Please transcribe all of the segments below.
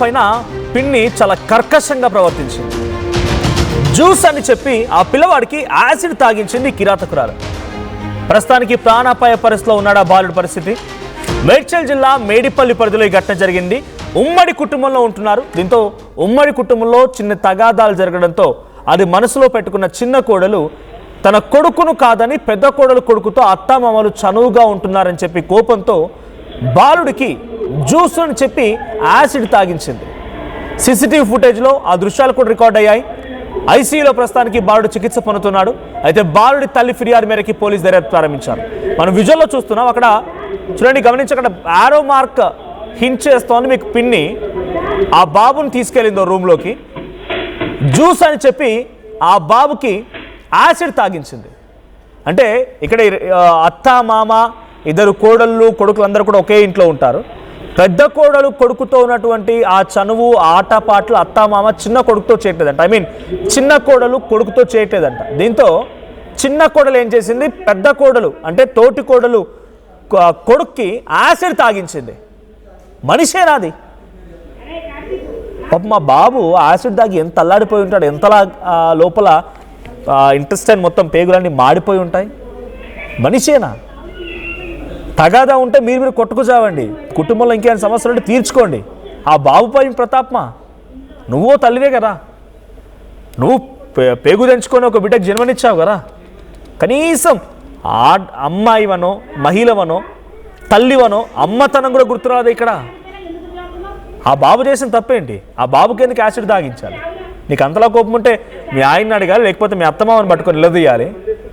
పైన పిన్ని చాలా కర్కశంగా ప్రవర్తించింది. జ్యూస్ అని చెప్పి ఆ పిల్లవాడికి యాసిడ్ తాగించింది కిరాతకురాలు. ప్రస్తుతానికి ప్రాణాపాయ పరిస్థితిలో ఉన్నాడు ఆ బాలుడి పరిస్థితి. మేడ్చల్ జిల్లా మేడిపల్లి పరిధిలో ఈ ఘటన జరిగింది. ఉమ్మడి కుటుంబంలో ఉంటున్నారు. దీంతో ఉమ్మడి కుటుంబంలో చిన్న తగాదాలు జరగడంతో అది మనసులో పెట్టుకున్న చిన్న కోడలు తన కొడుకును కాదని పెద్ద కోడలు కొడుకుతో అత్తామామలు చనువుగా ఉంటున్నారని చెప్పి కోపంతో బాలుడికి జ్యూస్ అని చెప్పి యాసిడ్ తాగించింది. సీసీటీవీ ఫుటేజ్లో ఆ దృశ్యాలు కూడా రికార్డ్ అయ్యాయి. ఐసీయూలో ప్రస్తుతానికి బాలుడు చికిత్స పొందుతున్నాడు. అయితే బాలుడి తల్లి ఫిర్యాదు మేరకు పోలీసు దర్యాప్తు ప్రారంభించారు. మనం విజువల్లో చూస్తున్నాం. అక్కడ చూడండి, గమనించి అక్కడ ఆరో మార్క్ హింట్ చేస్తోంది మీకు పిన్ని. ఆ బాబుని తీసుకెళ్ళిందో రూమ్లోకి, జ్యూస్ అని చెప్పి ఆ బాబుకి యాసిడ్ తాగించింది. అంటే ఇక్కడ అత్త మామ ఇద్దరు కోడళ్ళు కొడుకులు అందరూ కూడా ఒకే ఇంట్లో ఉంటారు. పెద్ద కోడలు కొడుకుతో ఉన్నటువంటి ఆ చనువు ఆటపాట్లు అత్తామామ చిన్న కొడుకుతో చేయట్లేదంట. చిన్న కోడలు కొడుకుతో చేయట్లేదంట. దీంతో చిన్న కోడలు ఏం చేసింది, పెద్ద కోడలు అంటే తోటి కోడలు కొడుక్కి యాసిడ్ తాగించింది. మనిషేనాది? పాపం మా బాబు యాసిడ్ తాగి ఎంత అల్లాడిపోయి ఉంటాడు, ఎంతలా లోపల ఇంటెస్టైన్ మొత్తం పేగులన్నీ మాడిపోయి ఉంటాయి. మనిషేనా? తగాదా ఉంటే మీరు కొట్టుకుచావండి. కుటుంబంలో ఇంకేమైనా సమస్యలు ఉంటే తీర్చుకోండి. ఆ బాబుపై ప్రతాపమా? నువ్వో తల్లివే కదా, నువ్వు పేగు తెంచుకొని ఒక బిడ్డకు జన్మనిచ్చావు కదా. కనీసం అమ్మాయివనో మహిళవనో తల్లివనో అమ్మతనం కూడా గుర్తురాదు ఇక్కడ. ఆ బాబు చేసిన తప్పేంటి? ఆ బాబుకి ఎందుకు యాసిడ్ తాగించాలి? నీకు అంతలా కోపం ఉంటే మీ ఆయన్ని అడగాలి, లేకపోతే మీ అత్తమామని పట్టుకొని నిలదీయాలి.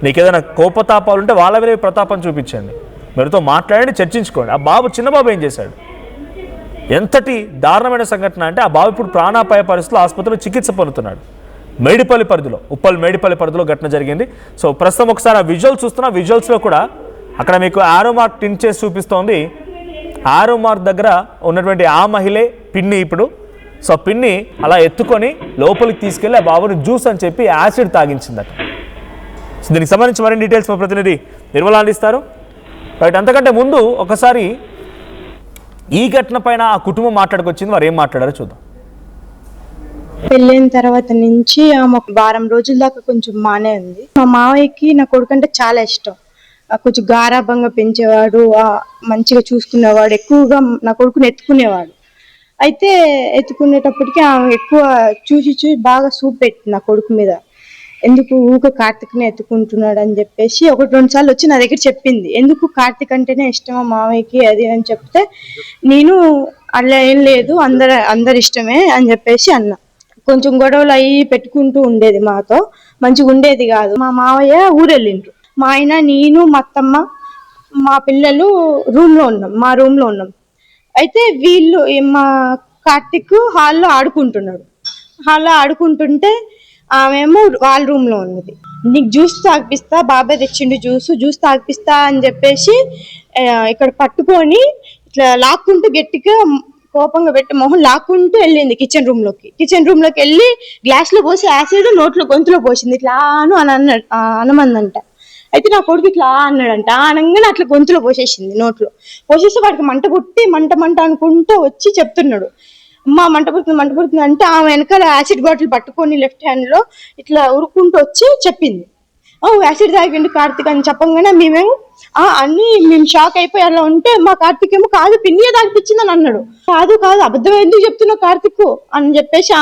నీకు ఏదైనా కోపతాపాలు ఉంటే వాళ్ళ మీద ప్రతాపం చూపించండి. మీరుతో మాట్లాడండి, చర్చించుకోండి. ఆ బాబు చిన్న బాబు ఏం చేశాడు? ఎంతటి దారుణమైన సంఘటన అంటే ఆ బాబు ఇప్పుడు ప్రాణాపాయ పరిస్థితుల్లో ఆసుపత్రిలో చికిత్స పొందుతున్నాడు. మేడిపల్లి పరిధిలో, ఉప్పల్ మేడిపల్లి పరిధిలో ఘటన జరిగింది. సో ప్రస్తుతం ఒకసారి ఆ విజువల్ చూస్తున్నా. విజువల్స్లో కూడా అక్కడ మీకు ఆరో మార్క్ టింట్ చేసి చూపిస్తోంది. ఆరో మార్క్ దగ్గర ఉన్నటువంటి ఆ మహిళే పిన్ని ఇప్పుడు. సో పిన్ని అలా ఎత్తుకొని లోపలికి తీసుకెళ్ళి ఆ బాబుని జ్యూస్ అని చెప్పి యాసిడ్ తాగించిందట. సో దీనికి సంబంధించి మరిన్ని డీటెయిల్స్ మా ప్రతినిధి నిర్మల అందిస్తారు. రైట్, అంతకంటే ముందు ఒకసారి ఈ ఘటన పైన ఆ కుటుంబం మాట్లాడుకొచ్చింది, వారు ఏం మాట్లాడారో చూద్దాం. పెళ్ళైన తర్వాత నుంచి ఆమె వారం రోజుల దాకా కొంచెం మానే ఉంది. మా మావయ్యకి నా కొడుకు అంటే చాలా ఇష్టం. కొంచెం గారాభంగా పెంచేవాడు, మంచిగా చూసుకునేవాడు, ఎక్కువగా నా కొడుకుని ఎత్తుకునేవాడు. అయితే ఎత్తుకునేటప్పటికి ఆమె ఎక్కువ చూసి బాగా సూప్ పెట్టింది నా కొడుకు మీద. ఎందుకు ఊక కార్తిక్ని ఎత్తుకుంటున్నాడు అని చెప్పేసి 1-2 సార్లు వచ్చి నా దగ్గర చెప్పింది. ఎందుకు కార్తిక్ అంటేనే ఇష్టమా మామయ్యకి అది అని చెప్తే, నేను అలా ఏం లేదు, అందరి ఇష్టమే అని చెప్పేసి అన్నా. కొంచెం గొడవలు అయ్యి పెట్టుకుంటూ ఉండేది, మాతో మంచిగా ఉండేది కాదు. మా మావయ్య ఊరెళ్ళిండ్రు. మా ఆయన, నేను, మా అత్తమ్మ, మా పిల్లలు రూమ్ లో ఉన్నాం. అయితే వీళ్ళు మా కార్తిక్ హాల్లో ఆడుకుంటుంటే ఆమెమో వాళ్ళ రూమ్ లో ఉన్నది. నీకు జ్యూస్ తాగిపిస్తా, బాబాయ్ తెచ్చిండు జ్యూస్ తాగిపిస్తా అని చెప్పేసి ఇక్కడ పట్టుకొని ఇట్లా లాక్కుంటూ గట్టిగా కోపంగా పెట్టి మొహం లాక్కుంటూ వెళ్ళింది కిచెన్ రూమ్ లోకి వెళ్ళి గ్లాస్ లో పోసి యాసిడ్ గొంతులో పోసింది. ఇట్లా అనమందంట. అయితే నా కొడుకు ఇట్లా అన్నాడంట. అనగానే అట్లా గొంతులో నోట్లో పోసేసి వాడికి మంట అనుకుంటూ వచ్చి చెప్తున్నాడు, అమ్మ మంట పుడుతుంది అంటే ఆమె వెనకాల యాసిడ్ బాటిల్ పట్టుకొని లెఫ్ట్ హ్యాండ్ లో ఇట్లా ఉరుక్కుంటూ వచ్చి చెప్పింది, యాసిడ్ తాగిండు కార్తిక్ అని చెప్పంగానే మేము షాక్ అయిపోయి అలా ఉంటే, మా కార్తిక్ ఏమో కాదు పిన్నియే తాగిపించిందని అన్నాడు. కాదు అబద్ధం ఎందుకు చెప్తున్నావు కార్తిక్ అని చెప్పేసి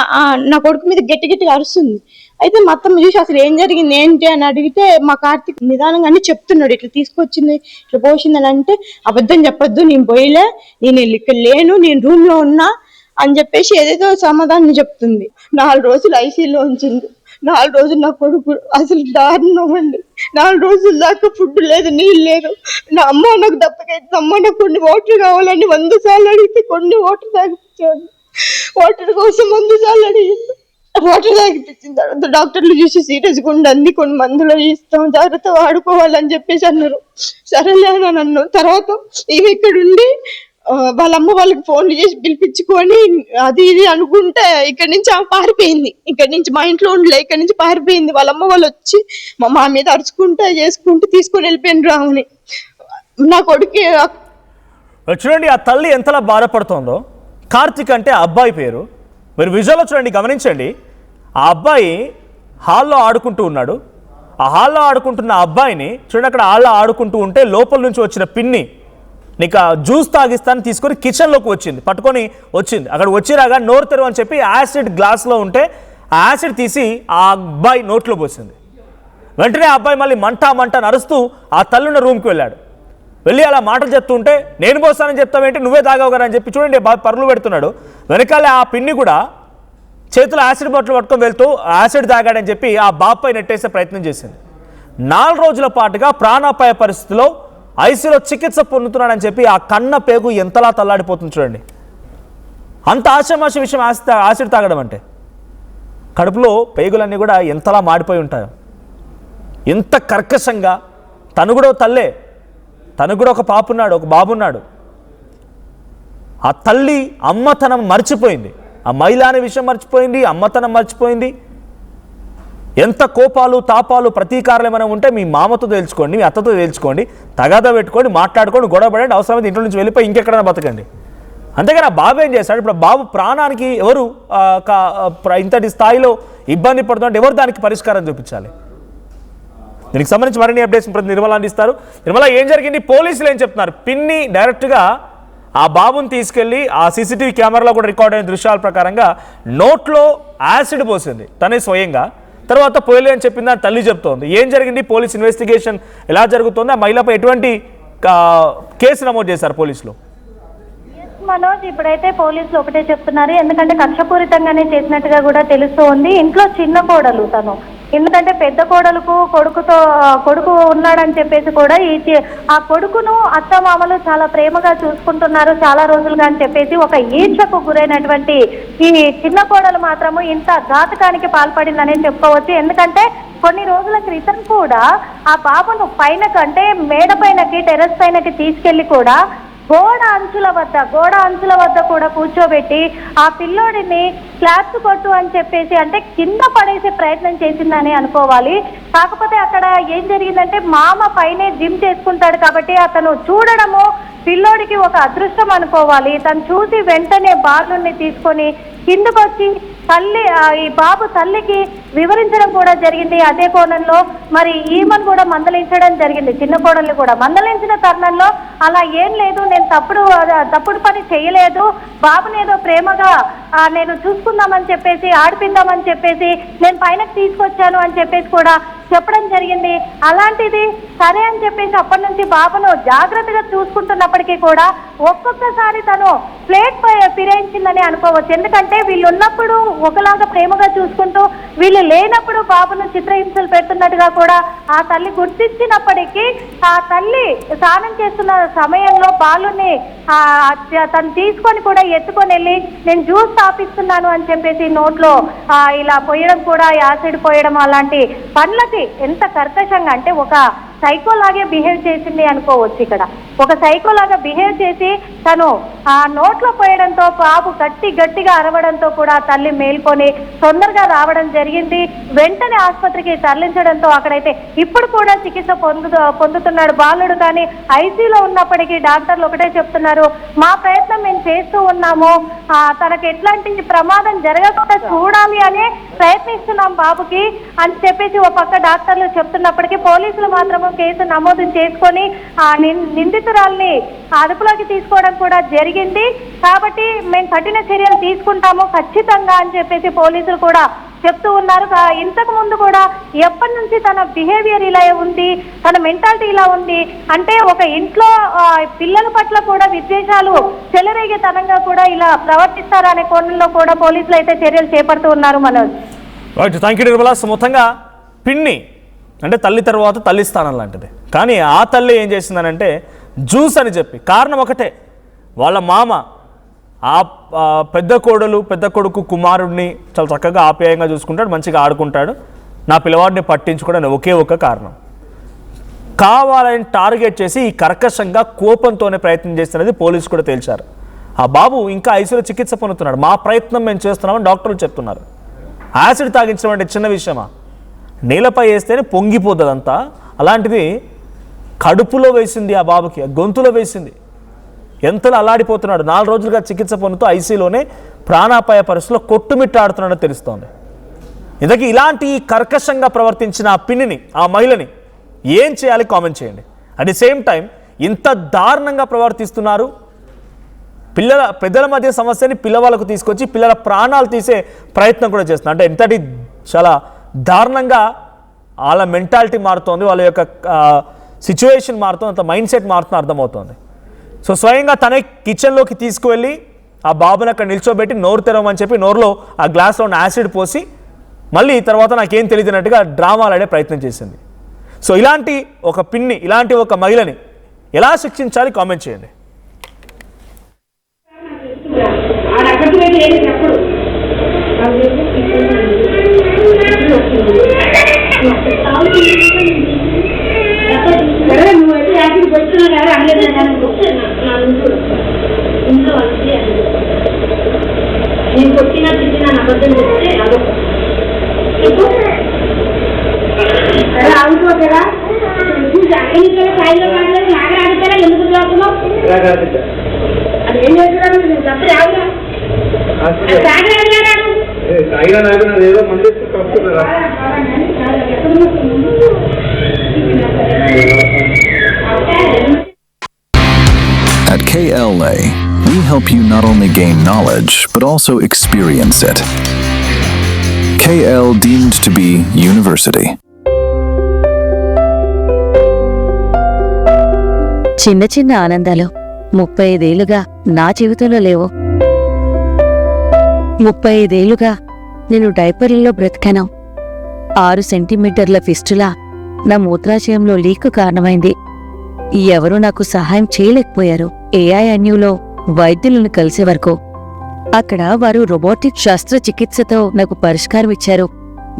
నా కొడుకు మీద గట్టిగా అరుస్తుంది. అయితే మా అత్తమ్మ చూసి అసలు ఏం జరిగింది ఏంటి అని అడిగితే, మా కార్తిక్ నిదానంగా అన్ని చెప్తున్నాడు. ఇట్లా తీసుకొచ్చింది, ఇట్లా పోసిందని అంటే, అబద్ధం చెప్పొద్దు, నేను పోయిలే, నేను ఇక్కడ లేను, నేను రూమ్ లో ఉన్నా అని చెప్పేసి ఏదేదో సమాధానం చెప్తుంది. 4 రోజులు ఐసీయూలో ఉంచింది. 4 రోజులు నా కొడుకు అసలు దారుణం అండి. 4 రోజుల దాకా ఫుడ్ లేదు, నీళ్ళు లేదు. నా అమ్మ నాకు దప్పకైతే, అమ్మ నాకు కొన్ని వాటర్ కావాలని 100 సార్లు అడిగితే కొన్ని వాటర్ తాగిపించాను. వాటర్ కోసం 100 సార్లు అడిగింది. వాటర్ తాగిపించిన తర్వాత డాక్టర్లు చూసి సీరియస్గా ఉండి కొన్ని మందులు ఇస్తాం, జాగ్రత్త వాడుకోవాలని చెప్పేసి అన్నారు. సరేలే అని అన్నాను. తర్వాత ఇవి ఇక్కడుండి వాళ్ళ అమ్మ వాళ్ళకి ఫోన్లు చేసి పిలిపించుకొని అది ఇది అనుకుంటే ఇక్కడి నుంచి ఆమె పారిపోయింది. ఇక్కడి నుంచి మా ఇంట్లో ఉండలే, ఇక్కడి నుంచి పారిపోయింది. వాళ్ళ అమ్మ వాళ్ళు వచ్చి మా మీద అరుచుకుంటూ చేసుకుంటూ తీసుకొని వెళ్ళిపోయిన రావుని. నా కొడుకు చూడండి, ఆ తల్లి ఎంతలా బాధపడుతోందో. కార్తిక్ అంటే ఆ అబ్బాయి పేరు. మీరు విజువల్లో చూడండి, గమనించండి. ఆ అబ్బాయి హాల్లో ఆడుకుంటూ ఉన్నాడు. ఆ హాల్లో ఆడుకుంటున్న అబ్బాయిని చూడండి, అక్కడ హాల్లో ఆడుకుంటూ ఉంటే లోపల నుంచి వచ్చిన పిన్ని నీకు జ్యూస్ తాగిస్తాను తీసుకొని కిచెన్లోకి వచ్చింది, పట్టుకొని వచ్చింది. అక్కడ వచ్చిరాగా నోరు తెరువు అని చెప్పి యాసిడ్ గ్లాస్లో ఉంటే ఆ యాసిడ్ తీసి ఆ అబ్బాయి నోట్లో పోసింది. వెంటనే ఆ అబ్బాయి మళ్ళీ మంట నరుస్తూ ఆ తల్లున్న రూమ్కి వెళ్ళాడు. వెళ్ళి అలా మాటలు చెప్తుంటే నేను పోస్తానని చెప్తావేంటి, నువ్వే తాగావు కదా అని చెప్పి చూడండి బాగా పరులు పెడుతున్నాడు. వెనకాలే ఆ పిన్ని కూడా చేతిలో యాసిడ్ బాటిల్ పట్టుకొని వెళ్తూ యాసిడ్ తాగాడని చెప్పి ఆ బాబుపై నెట్టేసే ప్రయత్నం చేసింది. 4 రోజుల పాటుగా ప్రాణాపాయ పరిస్థితిలో ఐసీలో చికిత్స పొందుతున్నాడని చెప్పి ఆ కన్న పేగు ఎంతలా తల్లాడిపోతుంది చూడండి. అంత ఆశామాష విషయం యాసిడ్ తాగడం అంటే. కడుపులో పేగులన్నీ కూడా ఎంతలా మాడిపోయి ఉంటాయో, ఎంత కర్కశంగా. తను కూడా తల్లే, తనకు కూడా ఒక పాపున్నాడు, ఒక బాబున్నాడు. ఆ తల్లి అమ్మతనం మర్చిపోయింది, ఆ మహిళ అనే విషయం మర్చిపోయింది, అమ్మతనం మర్చిపోయింది. ఎంత కోపాలు తాపాలు ప్రతీకారాలు ఏమైనా ఉంటే మీ మామతో తేల్చుకోండి, మీ అత్తతో తేల్చుకోండి, తగాదా పెట్టుకోండి, మాట్లాడుకోండి, గొడవ పడండి, అవసరమైతే ఇంట్లో నుంచి వెళ్ళిపోయి ఇంకెక్కడైనా బతకండి. అంతేగాని ఆ బాబు ఏం చేశాడు? ఇప్పుడు బాబు ప్రాణానికి ఎవరు ఇంతటి స్థాయిలో ఇబ్బంది పడుతుంటే ఎవరు దానికి పరిష్కారం చూపించాలి? దీనికి సంబంధించి మరిన్ని అప్డేట్స్ ప్రతి నిర్మల అందిస్తారు. నిర్మల, ఏం జరిగింది? పోలీసులు ఏం చెప్తున్నారు? పిన్ని డైరెక్ట్గా ఆ బాబుని తీసుకెళ్లి ఆ సీసీటీవీ కెమెరాలో కూడా రికార్డ్ అయిన దృశ్యాల ప్రకారంగా నోట్లో యాసిడ్ పోసింది తనే స్వయంగా. తర్వాత పోయలే అని చెప్పింది అని తల్లి చెప్తోంది. ఏం జరిగింది? పోలీస్ ఇన్వెస్టిగేషన్ ఎలా జరుగుతోంది? ఆ మహిళపై ఎటువంటి కేసు నమోదు చేశారు పోలీసులు? మనోజ్, ఇప్పుడైతే పోలీసులు ఒకటే చెప్తున్నారు, ఎందుకంటే కక్షపూరితంగానే చేసినట్టుగా కూడా తెలుస్తూ ఉంది. ఇంట్లో చిన్న కోడలు తను, ఎందుకంటే పెద్ద కోడలకు కొడుకు ఉన్నాడని చెప్పేసి కూడా ఆ కొడుకును అత్తమామలు చాలా ప్రేమగా చూసుకుంటున్నారు చాలా రోజులుగా అని చెప్పేసి ఒక ఈర్షకు గురైనటువంటి ఈ చిన్న కోడలు మాత్రము ఇంత ఘాతకానికి పాల్పడిందనే చెప్పుకోవచ్చు. ఎందుకంటే కొన్ని రోజుల క్రితం కూడా ఆ బాబును పైనకు, అంటే మేడ పైనకి, టెర్రస్ పైనకి తీసుకెళ్లి కూడా గోడ అంచుల వద్ద కూడా కూర్చోబెట్టి ఆ పిల్లోడిని క్లాప్స్ కొట్టు అని చెప్పేసి, అంటే కింద పడేసే ప్రయత్నం చేసిందని అనుకోవాలి. కాకపోతే అక్కడ ఏం జరిగిందంటే మామ పైనే జిమ్ చేసుకుంటాడు కాబట్టి అతను చూడడము పిల్లోడికి ఒక అదృష్టం అనుకోవాలి. తను చూసి వెంటనే బాలుని తీసుకొని కిందకు వచ్చి ఈ బాబు తల్లికి వివరించడం కూడా జరిగింది. అదే కోణంలో మరి ఈమెను కూడా మందలించడం జరిగింది, చిన్న కోడల్ని కూడా మందలించిన తరుణంలో అలా ఏం లేదు, నేను తప్పుడు పని చేయలేదు, బాబుని ఏదో ప్రేమగా నేను చూసుకుందామని చెప్పేసి, ఆడిపిద్దామని చెప్పేసి నేను పైనకి తీసుకొచ్చాను అని చెప్పేసి కూడా చెప్పడం జరిగింది. అలాంటిది సరే అని చెప్పేసి అప్పటి నుంచి బాబును జాగ్రత్తగా చూసుకుంటున్నప్పటికీ కూడా ఒక్కొక్కసారి తను ప్లేట్ ఫిరాయించిందని అనుకోవచ్చు. ఎందుకంటే వీళ్ళు ఉన్నప్పుడు ఒకలాగా ప్రేమగా చూసుకుంటూ వీళ్ళు లేనప్పుడు బాబును చిత్రహింసలు పెడుతున్నట్టుగా కూడా ఆ తల్లి గుర్తించినప్పటికీ ఆ తల్లి స్నానం చేస్తున్న సమయంలో బాలుని తను తీసుకొని కూడా ఎత్తుకొని వెళ్ళి నేను జ్యూస్ తాపిస్తున్నాను అని చెప్పేసి నోట్లో ఇలా పోయడం కూడా, యాసిడ్ పోయడం, అలాంటి పనులకి ఎంత కర్కశంగా అంటే ఒక సైకోలాగే బిహేవ్ చేసింది అనుకోవచ్చు. ఇక్కడ ఒక సైకోలాగా బిహేవ్ చేసి తను ఆ నోట్లో పోయడంతో బాబు గట్టిగా అరవడంతో కూడా తల్లి మేల్కొని తొందరగా రావడం జరిగింది. వెంటనే ఆసుపత్రికి తరలించడంతో అక్కడైతే ఇప్పుడు కూడా చికిత్స పొందుతున్నాడు బాలుడు. కానీ ఐసీలో ఉన్నప్పటికీ డాక్టర్లు ఒకటే చెప్తున్నారు, మా ప్రయత్నం మేము చేస్తూ ఉన్నాము, తనకు ఎట్లాంటి ప్రమాదం జరగకుండా చూడాలి అని ప్రయత్నిస్తున్నాం బాబుకి అని చెప్పేసి ఒక పక్క డాక్టర్లు చెప్తున్నప్పటికీ పోలీసులు మాత్రం కేసు నమోదు చేసుకొని ఆ నిందితురాల్ని అదుపులోకి తీసుకోవడం కూడా జరిగింది. కాబట్టి మేము కఠిన చర్యలు తీసుకుంటాము ఖచ్చితంగా అని చెప్పేసి పోలీసులు కూడా చెప్తూ ఉన్నారు. ఇంతకు ముందు కూడా ఎప్పటి నుంచి తన బిహేవియర్ ఇలా ఉంది, తన మెంటాలిటీ ఇలా ఉంది అంటే ఒక ఇంట్లో పిల్లల పట్ల కూడా విద్వేషాలు చెలరేగే తనంగా కూడా ఇలా ప్రవర్తిస్తారనే కోణంలో కూడా పోలీసులు అయితే చర్యలు చేపడుతూ ఉన్నారు. Manoj, thank you Nirmala. మొత్తంగా పిన్ని అంటే తల్లి తర్వాత తల్లి స్థానం లాంటిది. కానీ ఆ తల్లి ఏం చేసిందనంటే జ్యూస్ అని చెప్పి, కారణం ఒకటే, వాళ్ళ మామ ఆ పెద్ద కొడుకు కుమారుడిని చాలా చక్కగా ఆప్యాయంగా చూసుకుంటాడు, మంచిగా ఆడుకుంటాడు, నా పిల్లవాడిని పట్టించుకోవడానికి ఒకే ఒక కారణం. కావాలని టార్గెట్ చేసి ఈ కర్కశంగా కోపంతోనే ప్రయత్నం చేస్తున్నది పోలీసు కూడా తేల్చారు. ఆ బాబు ఇంకా ఐసీలో చికిత్స పొందుతున్నాడు. మా ప్రయత్నం మేము చేస్తున్నామని డాక్టర్లు చెప్తున్నారు. యాసిడ్ తాగించడం అంటే చిన్న విషయమా? నేలపై వేస్తేనే పొంగిపోతుందంతా, అలాంటిది కడుపులో వేసింది, ఆ బాబుకి గొంతులో వేసింది. ఎంతలో అల్లాడిపోతున్నాడు. 4 రోజులుగా చికిత్స పొందుతూ ఐసీలోనే ప్రాణాపాయ పరిస్థితుల్లో కొట్టుమిట్టాడుతున్నాడో తెలుస్తోంది. ఇంతకీ ఇలాంటి కర్కశంగా ప్రవర్తించిన ఆ పిన్నిని, ఆ మహిళని ఏం చేయాలి కామెంట్ చేయండి. అట్ ది సేమ్ టైం ఇంత దారుణంగా ప్రవర్తిస్తున్నారు, పెద్దల మధ్య సమస్యని పిల్లవాళ్ళకు తీసుకొచ్చి పిల్లల ప్రాణాలు తీసే ప్రయత్నం కూడా చేస్తున్నారు. అంటే ఎంతటి చాలా దారుణంగా వాళ్ళ మెంటాలిటీ మారుతోంది, వాళ్ళ యొక్క సిచ్యువేషన్ మారుతుంది, అంత మైండ్ సెట్ మారుతుంది అర్థమవుతోంది. సో స్వయంగా తనే కిచెన్లోకి తీసుకువెళ్ళి ఆ బాబుని అక్కడ నిల్చోబెట్టి నోరు తెరవమని చెప్పి నోరులో ఆ గ్లాస్లో ఉన్న యాసిడ్ పోసి మళ్ళీ తర్వాత నాకేం తెలియదున్నట్టుగా డ్రామాలు ఆడే ప్రయత్నం చేసింది. సో ఇలాంటి ఒక పిన్ని, ఇలాంటి ఒక మహిళని ఎలా శిక్షించాలి కామెంట్ చేయండి. నువ్వైతే యాక్టివ్ పెడుతున్నావు కదా అనలేదు. ఇంట్లో వచ్చి నేను కొట్టినా తిట్టినా అబద్ధం చెప్తే అదొక ఆగిపోతారా? ఎన్నికల స్థాయిలో మాట్లాడి నాగర ఆగుతారా? ఎందుకు చూస్తున్నావు? అది ఏం చేస్తున్నాడు? నువ్వు తప్పదు ఆగురా. At KLA, we help you not only gain knowledge, but also experience it. KL deemed to be university. చిన్న చిన్న ఆనందాలు 35 ఏళ్లుగా నా జీవితంలో లేవు. 35 ఏళ్లుగా నేను డైపర్లలో బ్రతికాను. 6 సెంటీమీటర్ల ఫిస్టులా నా మూత్రాశయంలో లీక్ కారణమైంది. ఎవరూ నాకు సహాయం చేయలేకపోయారు. AINUలో వైద్యులను కలిసే వరకు. అక్కడ వారు రోబోటిక్ శస్త్రచికిత్సతో నాకు పరిష్కారం ఇచ్చారు.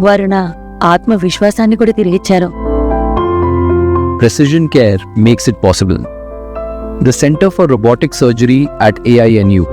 వారు నా ఆత్మవిశ్వాసాన్ని కూడా తిరిగిచ్చారు. Precision care makes it possible. The Center for Robotic Surgery at AINU